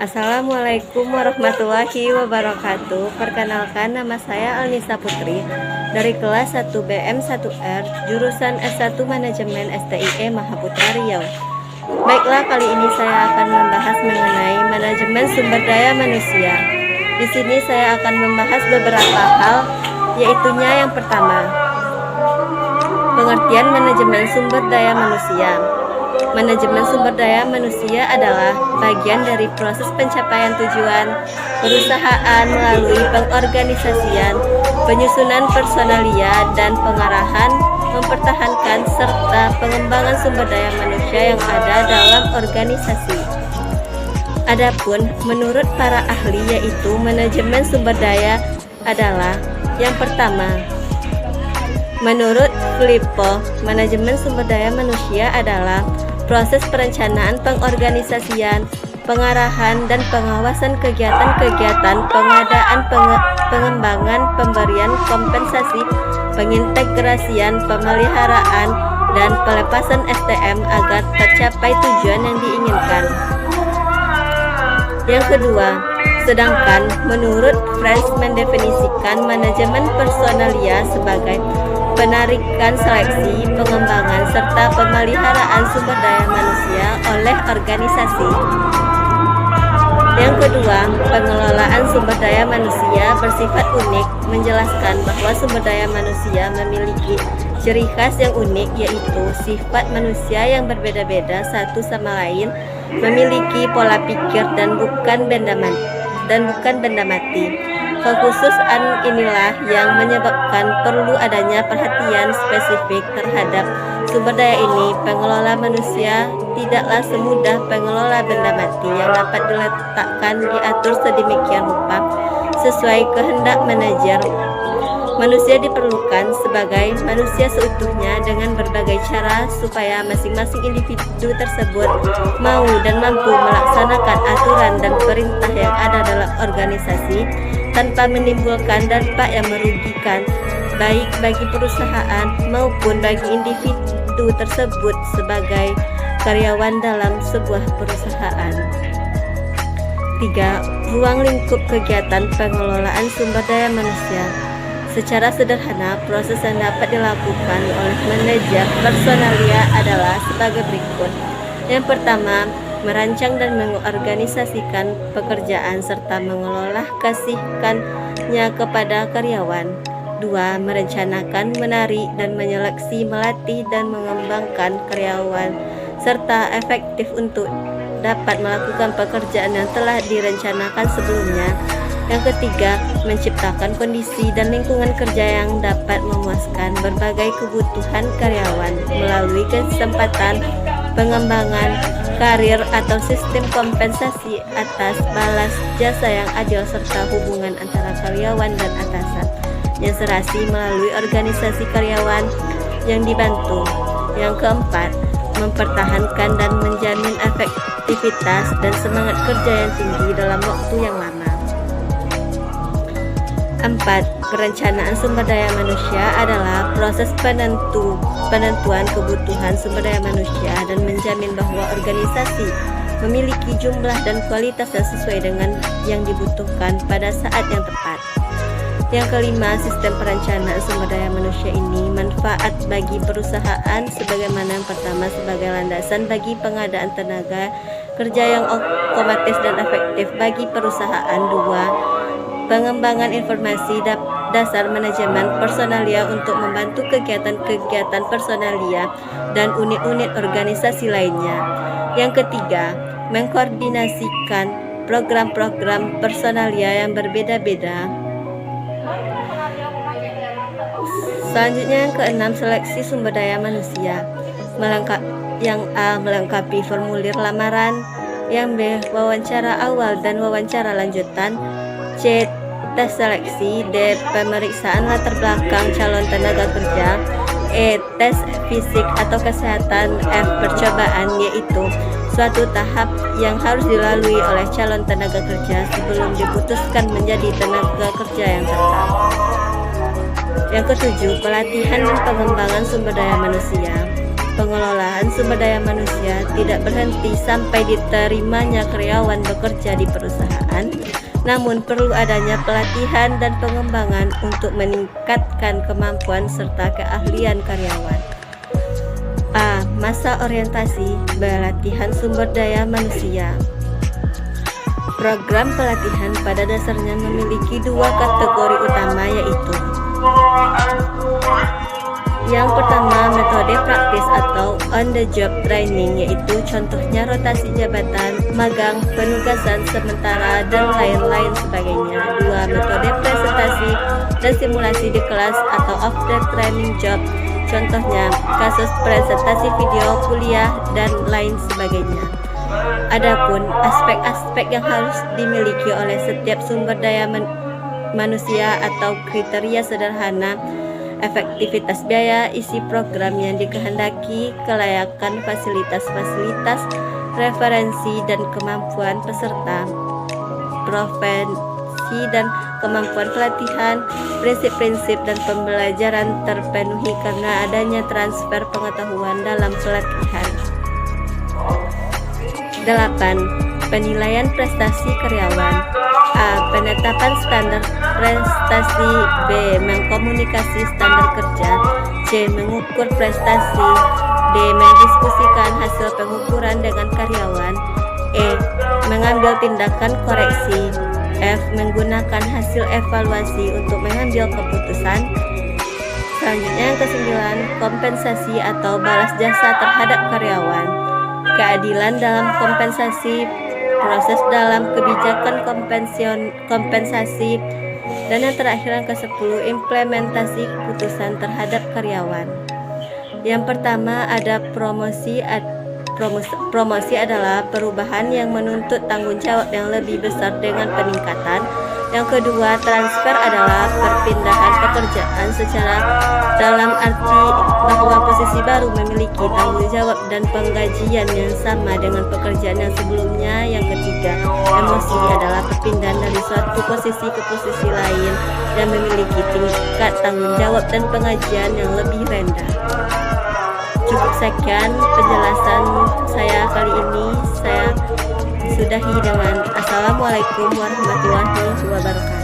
Assalamualaikum warahmatullahi wabarakatuh. Perkenalkan, nama saya Alnisa Putri dari kelas 1 BM1R jurusan S1 Manajemen STIE Mahaputra Riau. Baiklah, kali ini saya akan membahas mengenai manajemen sumber daya manusia. Di sini saya akan membahas beberapa hal, yaitunya yang pertama, pengertian manajemen sumber daya manusia. Manajemen sumber daya manusia adalah bagian dari proses pencapaian tujuan perusahaan melalui pengorganisasian, penyusunan personalia, dan pengarahan, mempertahankan serta pengembangan sumber daya manusia yang ada dalam organisasi. Adapun menurut para ahli, yaitu manajemen sumber daya adalah yang pertama, menurut Filippo, manajemen sumber daya manusia adalah proses perencanaan, pengorganisasian, pengarahan, dan pengawasan kegiatan-kegiatan pengadaan, pengembangan, pemberian kompensasi, pengintegrasian, pemeliharaan, dan pelepasan SDM agar tercapai tujuan yang diinginkan. Yang kedua, sedangkan menurut French mendefinisikan manajemen personalia sebagai penarikan, seleksi, pengembangan, serta pemeliharaan sumber daya manusia oleh organisasi. Yang kedua, pengelolaan sumber daya manusia bersifat unik, menjelaskan bahwa sumber daya manusia memiliki ciri khas yang unik, yaitu sifat manusia yang berbeda-beda satu sama lain, memiliki pola pikir dan bukan benda mati. Kekhususan inilah yang menyebabkan perlu adanya perhatian spesifik terhadap sumber daya ini. Pengelola manusia tidaklah semudah pengelola benda mati yang dapat diletakkan diatur sedemikian rupa sesuai kehendak manajer. Manusia diperlukan sebagai manusia seutuhnya dengan berbagai cara supaya masing-masing individu tersebut mau dan mampu melaksanakan aturan dan perintah yang ada dalam organisasi tanpa menimbulkan dampak yang merugikan baik bagi perusahaan maupun bagi individu tersebut sebagai karyawan dalam sebuah perusahaan. 3. Ruang lingkup kegiatan pengelolaan sumber daya manusia. Secara sederhana, proses yang dapat dilakukan oleh manajer personalia adalah sebagai berikut. Yang pertama, merancang dan mengorganisasikan pekerjaan serta mengelolahkasihkannya kepada karyawan. 2. Merencanakan, menarik, dan menyeleksi, melatih, dan mengembangkan karyawan serta efektif untuk dapat melakukan pekerjaan yang telah direncanakan sebelumnya. Yang ketiga, menciptakan kondisi dan lingkungan kerja yang dapat memuaskan berbagai kebutuhan karyawan melalui kesempatan pengembangan karir atau sistem kompensasi atas balas jasa yang adil serta hubungan antara karyawan dan atasan yang serasi melalui organisasi karyawan yang dibantu. Yang keempat, mempertahankan dan menjamin efektivitas dan semangat kerja yang tinggi dalam waktu yang lama. 4. Perencanaan sumber daya manusia adalah proses penentuan kebutuhan sumber daya manusia dan menjamin bahwa organisasi memiliki jumlah dan kualitas yang sesuai dengan yang dibutuhkan pada saat yang tepat. Yang kelima, sistem perencanaan sumber daya manusia ini manfaat bagi perusahaan sebagaimana yang pertama sebagai landasan bagi pengadaan tenaga kerja yang otomatis dan efektif bagi perusahaan. 2. Pengembangan informasi dasar manajemen personalia untuk membantu kegiatan-kegiatan personalia dan unit-unit organisasi lainnya. Yang ketiga, mengkoordinasikan program-program personalia yang berbeda-beda. Selanjutnya yang keenam, seleksi sumber daya manusia. Melengkapi formulir lamaran. Yang B, wawancara awal dan wawancara lanjutan. C, tes seleksi. D, pemeriksaan latar belakang calon tenaga kerja. E, tes fisik atau kesehatan. F, percobaan, yaitu suatu tahap yang harus dilalui oleh calon tenaga kerja sebelum diputuskan menjadi tenaga kerja yang tetap. Yang ketujuh, pelatihan dan pengembangan sumber daya manusia. pengelolaan sumber daya manusia tidak berhenti sampai diterimanya karyawan bekerja di perusahaan, namun perlu adanya pelatihan dan pengembangan untuk meningkatkan kemampuan serta keahlian karyawan. A. Masa orientasi pelatihan sumber daya manusia. Program pelatihan pada dasarnya memiliki dua kategori utama, yaitu yang pertama, metode praktis atau on the job training, yaitu contohnya rotasi jabatan, magang, penugasan sementara, dan lain-lain sebagainya. Dua, metode presentasi dan simulasi di kelas atau off the training job, contohnya kasus presentasi video, kuliah, dan lain sebagainya. Adapun aspek-aspek yang harus dimiliki oleh setiap sumber daya manusia atau kriteria sederhana: efektivitas biaya, isi program yang dikehendaki, kelayakan fasilitas-fasilitas, referensi dan kemampuan peserta, profesi dan kemampuan pelatihan, prinsip-prinsip dan pembelajaran terpenuhi karena adanya transfer pengetahuan dalam pelatihan. 8. Penilaian prestasi karyawan. A. Penetapan standar prestasi. B. Mengkomunikasi standar kerja. C. Mengukur prestasi. D. Mendiskusikan hasil pengukuran dengan karyawan. E. Mengambil tindakan koreksi. F. Menggunakan hasil evaluasi untuk mengambil keputusan. Selanjutnya yang ke-9, kompensasi atau balas jasa terhadap karyawan. Keadilan dalam kompensasi, proses dalam kebijakan kompensasi, dan yang terakhir yang ke-10, implementasi keputusan terhadap karyawan. Yang pertama ada promosi. Promosi adalah perubahan yang menuntut tanggung jawab yang lebih besar dengan peningkatan. Yang kedua, transfer adalah perpindahan pekerjaan secara dalam arti bahwa posisi baru memiliki tanggung jawab dan penggajian yang sama dengan pekerjaan yang sebelumnya. Yang ketiga, emosi adalah perpindahan dari suatu posisi ke posisi lain dan memiliki tingkat tanggung jawab dan penggajian yang lebih rendah. Cukup sekian penjelasan saya kali ini. Saya sudahi dengan Assalamualaikum warahmatullahi wabarakatuh.